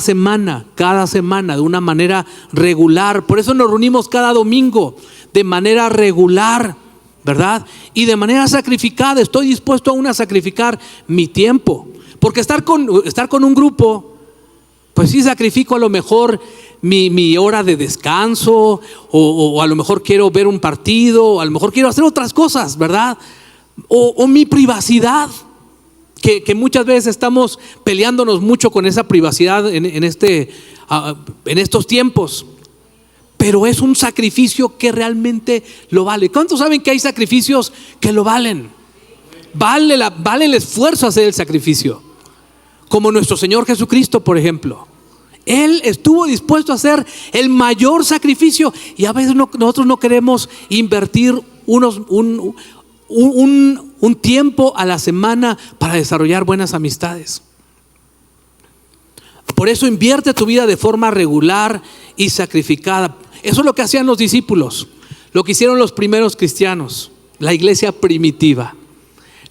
semana, de una manera regular. Por eso nos reunimos cada domingo de manera regular, ¿verdad? Y de manera sacrificada. Estoy dispuesto aún a sacrificar mi tiempo. Porque estar con un grupo, pues sí sacrifico a lo mejor mi hora de descanso, o a lo mejor quiero ver un partido, o a lo mejor quiero hacer otras cosas, ¿verdad? O mi privacidad, que muchas veces estamos peleándonos mucho con esa privacidad en estos tiempos. Pero es un sacrificio que realmente lo vale. ¿Cuántos saben que hay sacrificios que lo valen? Vale el esfuerzo hacer el sacrificio. Como nuestro Señor Jesucristo, por ejemplo. Él estuvo dispuesto a hacer el mayor sacrificio. Y a veces nosotros no queremos invertir un tiempo a la semana para desarrollar buenas amistades. Por eso invierte tu vida de forma regular y sacrificada. Eso es lo que hacían los discípulos, lo que hicieron los primeros cristianos, la iglesia primitiva.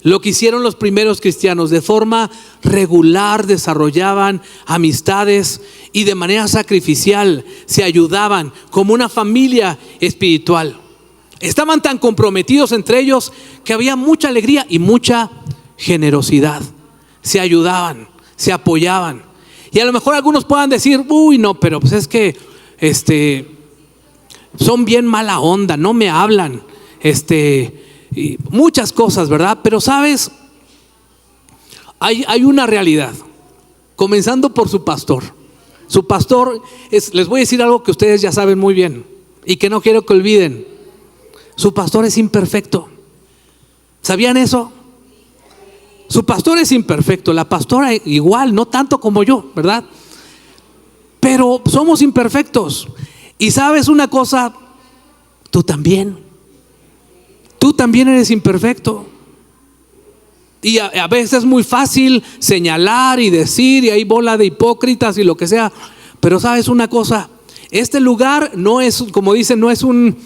Lo que hicieron los primeros cristianos, de forma regular desarrollaban amistades y de manera sacrificial se ayudaban como una familia espiritual. Estaban tan comprometidos entre ellos que había mucha alegría y mucha generosidad. Se ayudaban, se apoyaban. Y a lo mejor algunos puedan decir, no, pero pues es que son bien mala onda, no me hablan, y muchas cosas, ¿verdad? Pero sabes, hay una realidad, comenzando por su pastor. Su pastor les voy a decir algo que ustedes ya saben muy bien y que no quiero que olviden. Su pastor es imperfecto. ¿Sabían eso? Su pastor es imperfecto, la pastora igual, no tanto como yo, ¿verdad? Pero somos imperfectos. Y sabes una cosa, tú también eres imperfecto. Y a veces es muy fácil señalar y decir, y hay bola de hipócritas y lo que sea. Pero sabes una cosa, este lugar no es, como dicen, no es un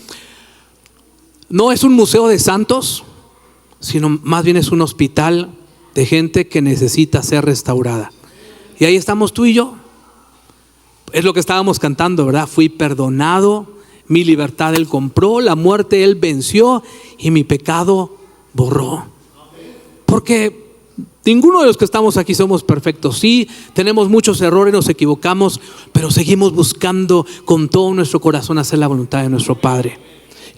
museo de santos, sino más bien es un hospital de gente que necesita ser restaurada. Y ahí estamos tú y yo. Es lo que estábamos cantando, ¿verdad? Fui perdonado, mi libertad Él compró, la muerte Él venció y mi pecado borró. Porque ninguno de los que estamos aquí somos perfectos. Sí, tenemos muchos errores, nos equivocamos, pero seguimos buscando con todo nuestro corazón hacer la voluntad de nuestro Padre.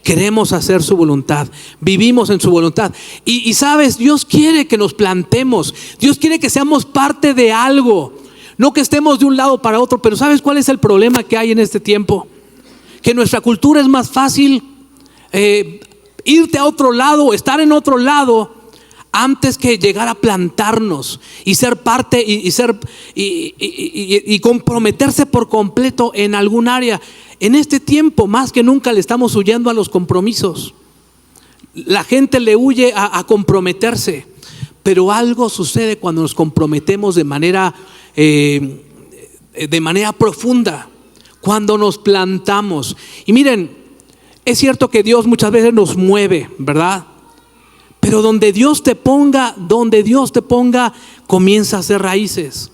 Queremos hacer su voluntad, vivimos en su voluntad. Y sabes, Dios quiere que nos plantemos, Dios quiere que seamos parte de algo. No que estemos de un lado para otro, pero ¿sabes cuál es el problema que hay en este tiempo? Que en nuestra cultura es más fácil irte a otro lado, estar en otro lado, antes que llegar a plantarnos y ser parte y comprometerse por completo en algún área. En este tiempo, más que nunca, le estamos huyendo a los compromisos. La gente le huye a comprometerse, pero algo sucede cuando nos comprometemos de manera profunda, cuando nos plantamos. Y miren, es cierto que Dios muchas veces nos mueve, ¿verdad? Pero donde Dios te ponga, comienza a hacer raíces.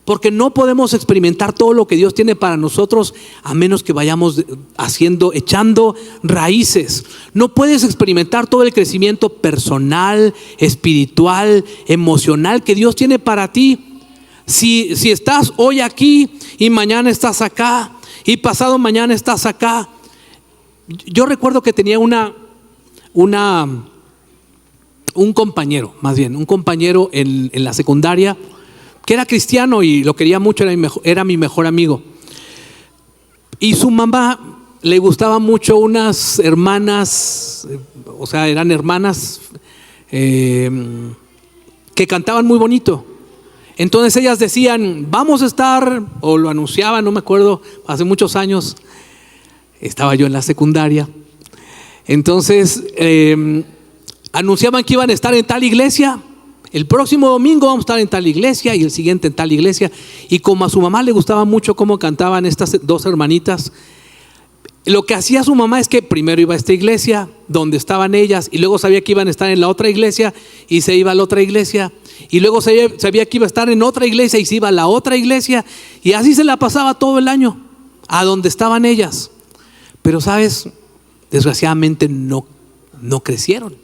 Porque no podemos experimentar todo lo que Dios tiene para nosotros a menos que vayamos echando raíces. No puedes experimentar todo el crecimiento personal, espiritual, emocional que Dios tiene para ti si estás hoy aquí y mañana estás acá y pasado mañana estás acá. Yo recuerdo que tenía un compañero en la secundaria que era cristiano y lo quería mucho, era mi mejor amigo. Y su mamá le gustaba mucho unas hermanas, o sea, eran hermanas que cantaban muy bonito. Entonces ellas decían, vamos a estar, o lo anunciaban, no me acuerdo, hace muchos años, estaba yo en la secundaria. Entonces anunciaban que iban a estar en tal iglesia. El próximo domingo vamos a estar en tal iglesia y el siguiente en tal iglesia. Y como a su mamá le gustaba mucho cómo cantaban estas dos hermanitas, lo que hacía su mamá es que primero iba a esta iglesia donde estaban ellas y luego sabía que iban a estar en la otra iglesia y se iba a la otra iglesia y luego sabía que iba a estar en otra iglesia y se iba a la otra iglesia y así se la pasaba todo el año a donde estaban ellas. Pero sabes, desgraciadamente no crecieron.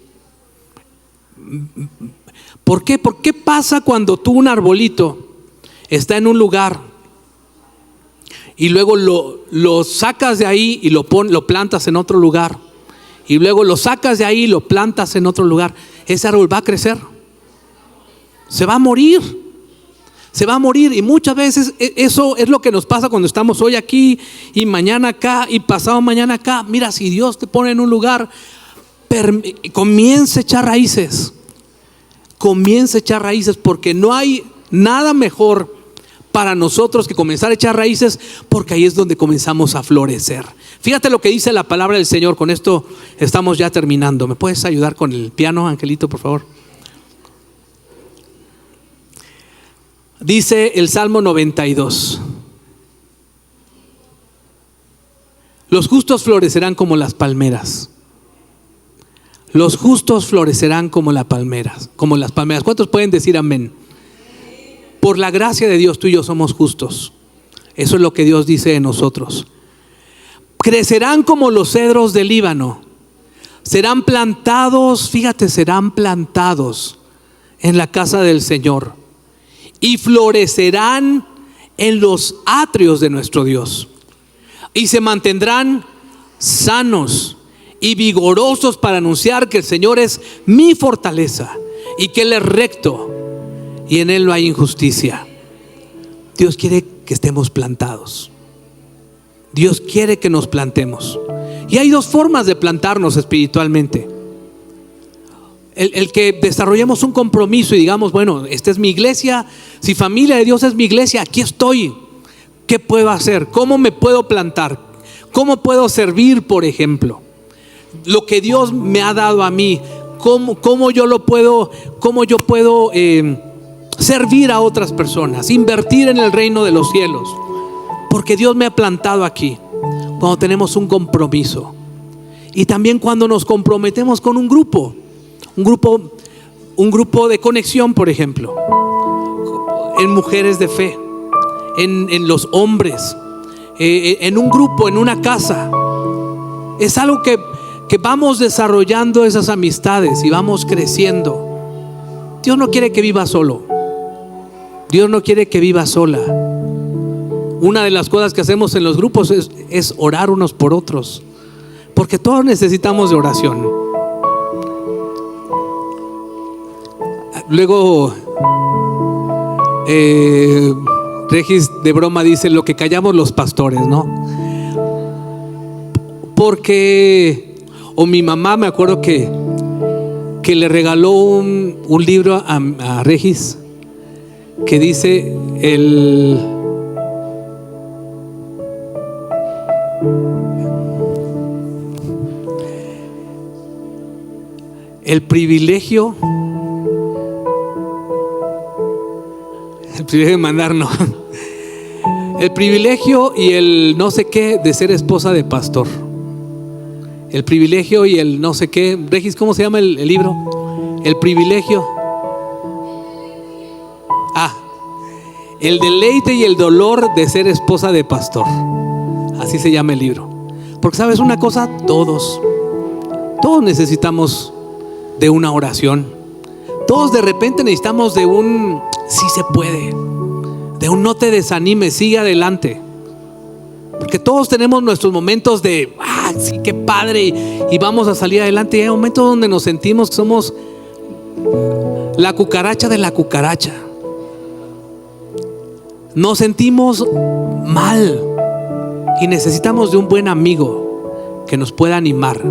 ¿Por qué? ¿Por qué pasa cuando un arbolito está en un lugar y luego lo sacas de ahí y lo plantas en otro lugar y luego lo sacas de ahí y lo plantas en otro lugar? Ese árbol va a crecer, se va a morir y muchas veces eso es lo que nos pasa cuando estamos hoy aquí y mañana acá y pasado mañana acá. Mira, si Dios te pone en un lugar, comienza a echar raíces. Porque no hay nada mejor para nosotros que comenzar a echar raíces, porque ahí es donde comenzamos a florecer. Fíjate lo que dice la palabra del Señor. Con esto estamos ya terminando. ¿Me puedes ayudar con el piano, Angelito, por favor? Dice el Salmo 92: los justos florecerán como las palmeras. Los justos florecerán como las palmeras. ¿Cuántos pueden decir amén? Por la gracia de Dios, tú y yo somos justos. Eso es lo que Dios dice de nosotros. Crecerán como los cedros del Líbano. Serán plantados en la casa del Señor. Y florecerán en los atrios de nuestro Dios. Y se mantendrán sanos y vigorosos para anunciar que el Señor es mi fortaleza y que Él es recto y en Él no hay injusticia. Dios quiere que estemos plantados. Dios quiere que nos plantemos. Y hay dos formas de plantarnos espiritualmente. El que desarrollemos un compromiso y digamos, bueno, esta es mi iglesia. Si Familia de Dios es mi iglesia, aquí estoy. ¿Qué puedo hacer? ¿Cómo me puedo plantar? ¿Cómo puedo servir, por ejemplo? Lo que Dios me ha dado a mí, cómo yo puedo servir a otras personas, invertir en el reino de los cielos, porque Dios me ha plantado aquí. Cuando tenemos un compromiso y también cuando nos comprometemos con un grupo un grupo de conexión, por ejemplo, en mujeres de fe, en los hombres, en un grupo, en una casa. Es algo que vamos desarrollando esas amistades y vamos creciendo. Dios no quiere que vivas solo. Dios no quiere que vivas sola. Una de las cosas que hacemos en los grupos es orar unos por otros, porque todos necesitamos de oración. Luego Regis de broma dice: lo que callamos los pastores, ¿no? Porque, o mi mamá, me acuerdo que le regaló un libro a Regis que dice el privilegio de mandar, no. El privilegio y el no sé qué de ser esposa de pastor. El privilegio y el no sé qué. Regis, ¿cómo se llama el libro? El privilegio. El deleite y el dolor de ser esposa de pastor. Así se llama el libro. Porque sabes una cosa, todos necesitamos de una oración. Todos de repente necesitamos de un sí se puede, de un no te desanimes, sigue adelante. Porque todos tenemos nuestros momentos de sí, qué padre, y vamos a salir adelante. Y hay momentos donde nos sentimos que somos la cucaracha de la cucaracha. Nos sentimos mal y necesitamos de un buen amigo que nos pueda animar,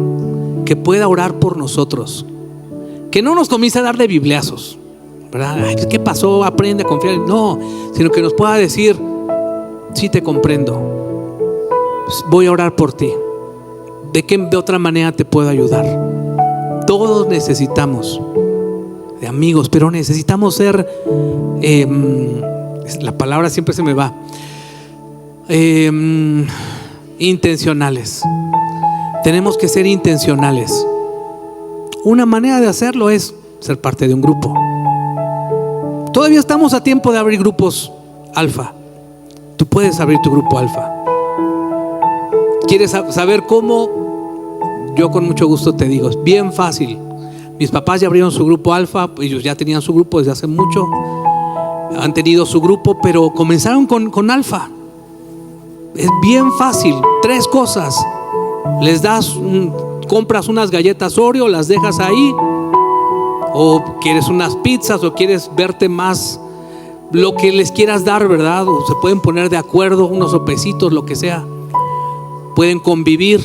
que pueda orar por nosotros, que no nos comience a dar de bibliazos, ¿verdad? ¿Qué pasó? Aprende a confiar. No, sino que nos pueda decir: sí, te comprendo, voy a orar por ti. De otra manera te puedo ayudar? Todos necesitamos de amigos, pero necesitamos ser la palabra siempre se me va, intencionales. Tenemos que ser intencionales. Una manera de hacerlo es ser parte de un grupo. Todavía estamos a tiempo de abrir grupos alfa. Tú puedes abrir tu grupo alfa. ¿Quieres saber cómo? Yo con mucho gusto te digo, es bien fácil. Mis papás ya abrieron su grupo alfa. Ellos ya tenían su grupo desde hace mucho. Han tenido su grupo, pero comenzaron con alfa. Es bien fácil. 3 cosas. Les das, compras unas galletas Oreo, las dejas ahí. O quieres unas pizzas, o quieres verte más, lo que les quieras dar, ¿verdad? O se pueden poner de acuerdo, unos sopecitos, lo que sea. Pueden convivir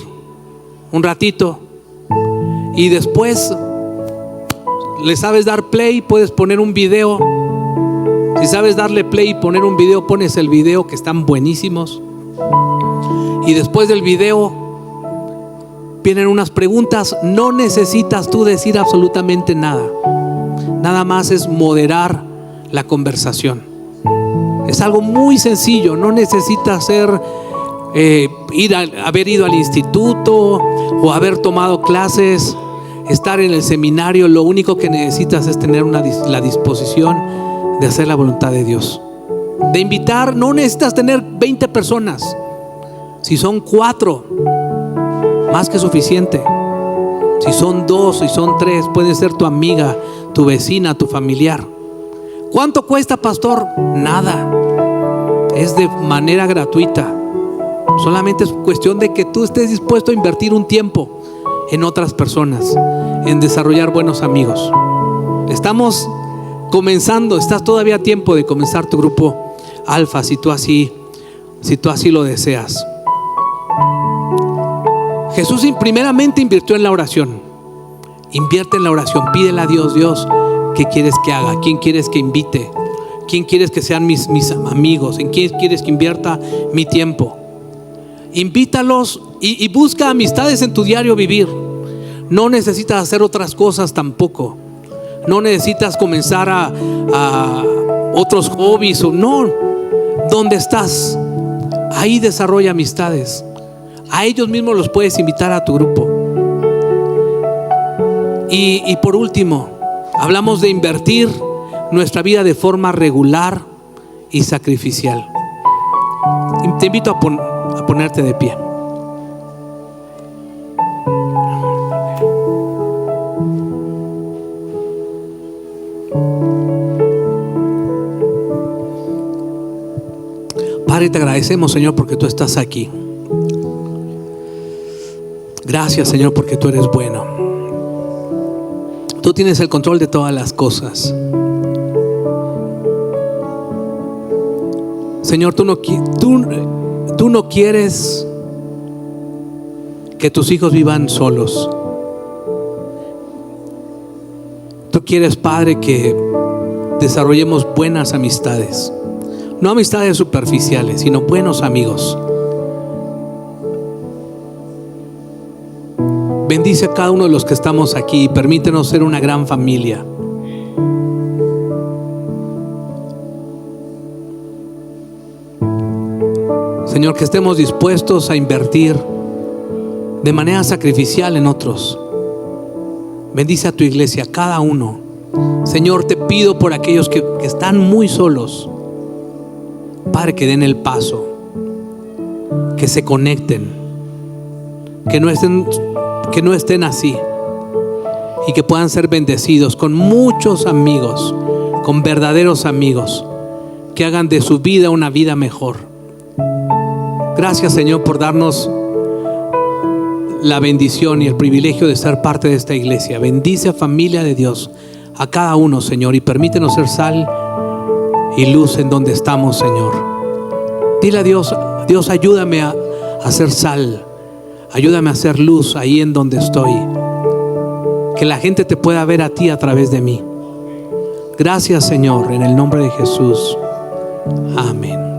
un ratito. Y después le sabes dar play, puedes poner un video. Si sabes darle play y poner un video, pones el video, que están buenísimos. Y después del video vienen unas preguntas. No necesitas tú decir absolutamente nada. Nada más es moderar la conversación. Es algo muy sencillo. No necesitas haber ido al instituto o haber tomado clases, estar en el seminario. Lo único que necesitas es tener la disposición de hacer la voluntad de Dios. De invitar, no necesitas tener 20 personas. Si son 4, más que suficiente. Si son 2, si son 3, puede ser tu amiga, tu vecina, tu familiar. ¿Cuánto cuesta, pastor? Nada. Es de manera gratuita. Solamente es cuestión de que tú estés dispuesto a invertir un tiempo en otras personas, en desarrollar buenos amigos. Estamos comenzando, estás todavía a tiempo de comenzar tu grupo alfa, si tú así lo deseas. Jesús primeramente invirtió en la oración. Invierte en la oración, pídele a Dios: Dios, ¿qué quieres que haga? ¿Quién quieres que invite? ¿Quién quieres que sean mis amigos? ¿En quién quieres que invierta mi tiempo? Invítalos y busca amistades en tu diario vivir. No necesitas hacer otras cosas tampoco. No necesitas comenzar a otros hobbies. No, ¿dónde estás? Ahí desarrolla amistades. A ellos mismos los puedes invitar a tu grupo. Y por último, Hablamos de invertir nuestra vida de forma regular y sacrificial. Te invito a ponerte de pie. Padre, te agradecemos, Señor, porque tú estás aquí. Gracias, Señor, porque tú eres bueno. Tú tienes el control de todas las cosas. Señor, tú no quieres que tus hijos vivan solos. Tú quieres, Padre, que desarrollemos buenas amistades. No amistades superficiales, sino buenos amigos. Bendice a cada uno de los que estamos aquí y permítenos ser una gran familia. Señor, que estemos dispuestos a invertir de manera sacrificial en otros. Bendice a tu iglesia, cada uno. Señor, te pido por aquellos que están muy solos, Padre, que den el paso, que se conecten, que no estén así, y que puedan ser bendecidos con muchos amigos, con verdaderos amigos, que hagan de su vida una vida mejor. Gracias, Señor, por darnos la bendición y el privilegio de ser parte de esta iglesia. Bendice a familia de Dios, a cada uno, Señor, y permítenos ser sal y luz en donde estamos, Señor. Dile a Dios: Dios, ayúdame a hacer sal, ayúdame a hacer luz ahí en donde estoy, que la gente te pueda ver a ti a través de mí. Gracias, Señor, en el nombre de Jesús. Amén.